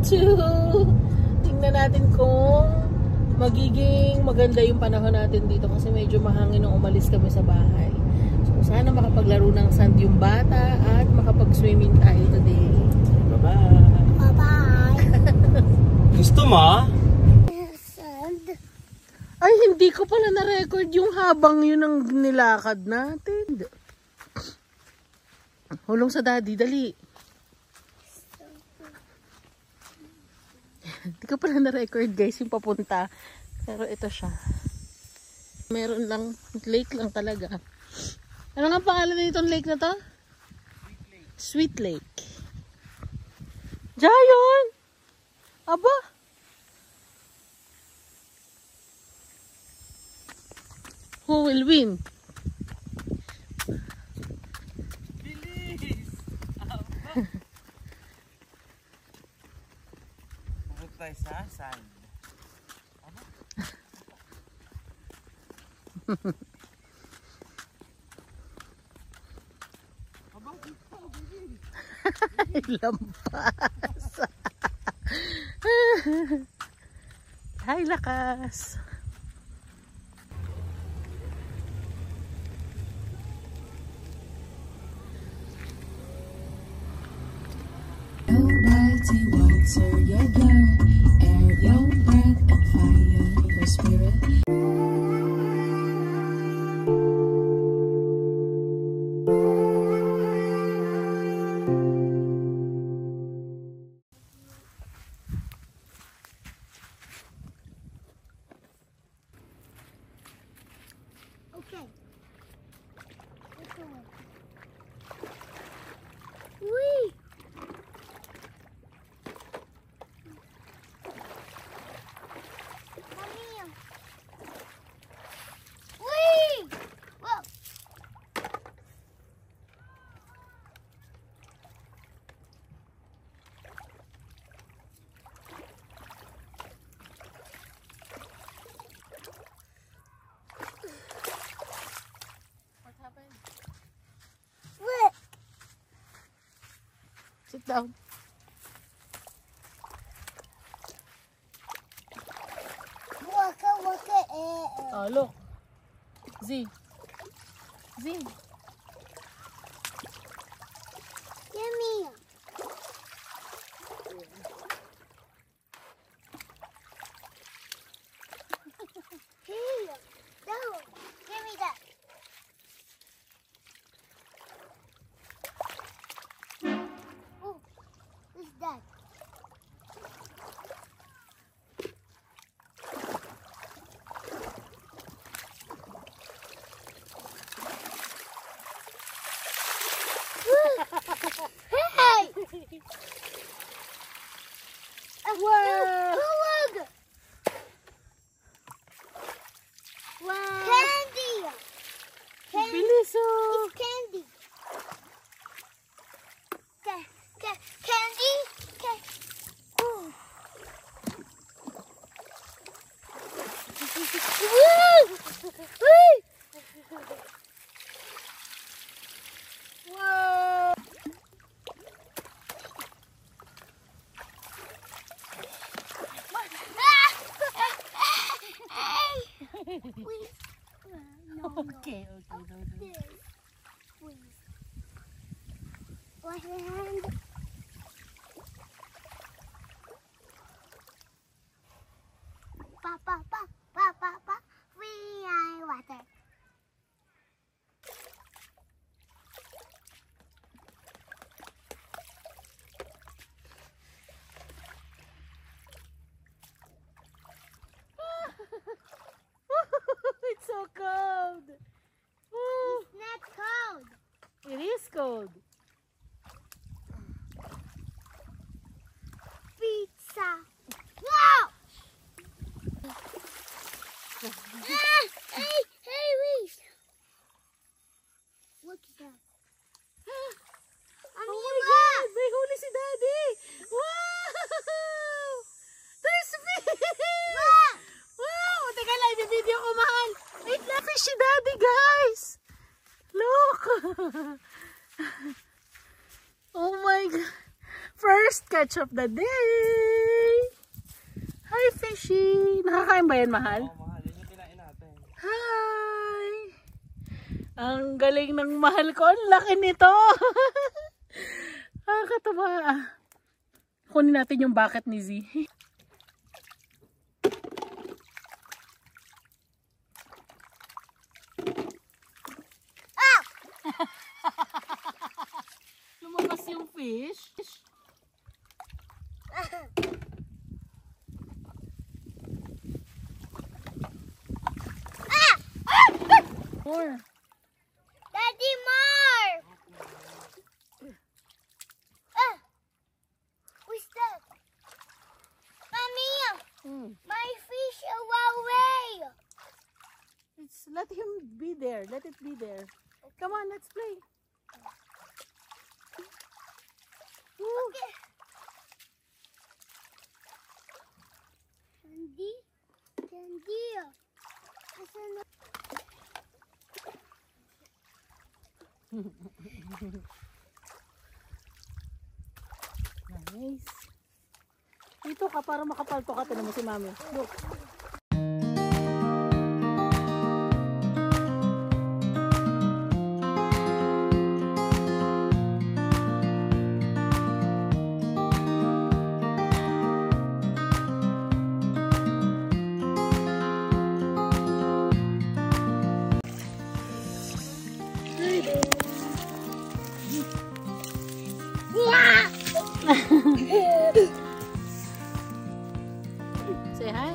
Tingnan natin kung magiging maganda yung panahon natin dito kasi medyo mahangin nung umalis kami sa bahay. So sana makapaglaro ng sand yung bata at makapag-swimming tayo today. Bye-bye. Bye-bye. Gusto mo? Sand. Ay, hindi ko pala na-record yung habang yun ang nilakad natin. Hulong sa daddy, dali. Hindi ko pala na-record guys yung papunta. Pero ito siya. Meron lang, lake lang talaga. Ano nga pangalan nitong lake na to? Sweet Lake. Jayon! Aba! Who will win? Bilis! Pupunta tayo sa sand. Lampas. Hay lakas. Almighty water your blood, air your breath and fire your spirit. Okay. Let's go. Whee! Mommy. Whee! Whoa. What happened? What? Sit down. Waka Oh, look. Z. Z. Yummy. Here. No. Give me that. Oh, what's that? Hey! Wow! Look! Wow! Candy! Bilis oh! It's candy. Candy? Oh. Woo! Woo! Wow! Okay, okay. Please. Wash your hand. Pa. We are water. It's so cold. Woo. It's not cold. It is cold. Pizza. Wow! Hey, wait. Look at that. Oh my God! May huli si Daddy! Wow! There's fish! Wow! Wow! Teka lang, i-video ko, mahal. Wait lang, fish si Daddy, guys! Look! Oh my God! First catch of the day! Hi, fishy! Nakakain ba yan, mahal? Oo, mahal. Yun yung kinain natin. Hi! Ang galing ng mahal ko. Ang laki nito! Katawa. Kunin natin yung bucket ni Z. Lumabas yung fish. More. Daddy, more! What's that? Mommy, my fish away! Let him be there. Let it be there. Come on, let's play. Okay. Candy? Candy. Asan na? Nice. Dito ka para makapalto ka. Tignan mo si Mami. Look. Say hi.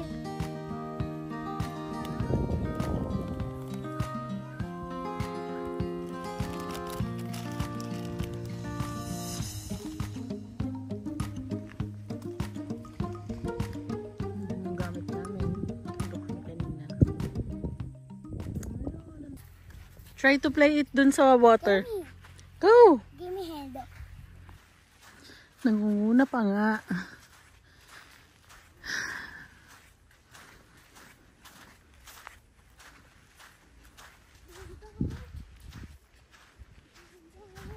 Ang gamit namin. Kanina. Try to play it dun sa water. Go! Give me hand. Nangunguna pa nga.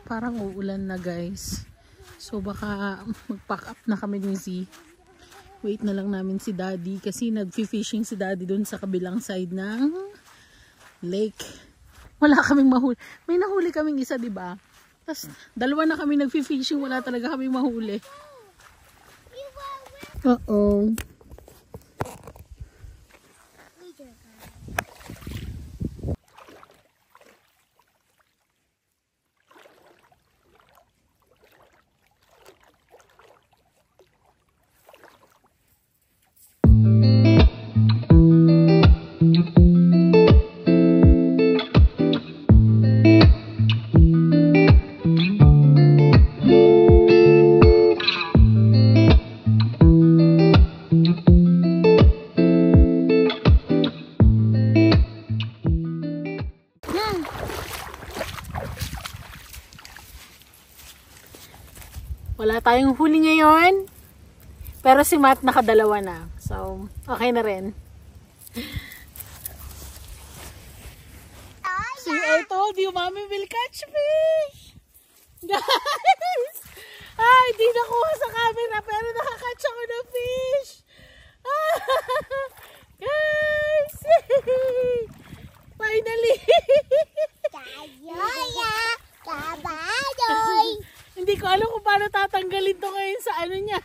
Parang uulan na, guys. So baka mag-pack up na kami ni Z. Wait na lang namin si Daddy kasi nag-fishing si Daddy dun sa kabilang side ng lake. Wala kaming mahuli. May nahuli kaming isa, di ba? Tapos dalawa na kami nag-fishing, wala talaga kaming mahuli. Uh-oh. Wala tayong huli ngayon. Pero si Matt nakadalawa na. So, okay na rin. See, I told you, Mommy will catch fish. Guys! Hindi nakuha sa camera pero nakakatch ako ng fish. Guys! Finally! Hindi ko alam kung paano tatanggalin to ngayon sa ano niya.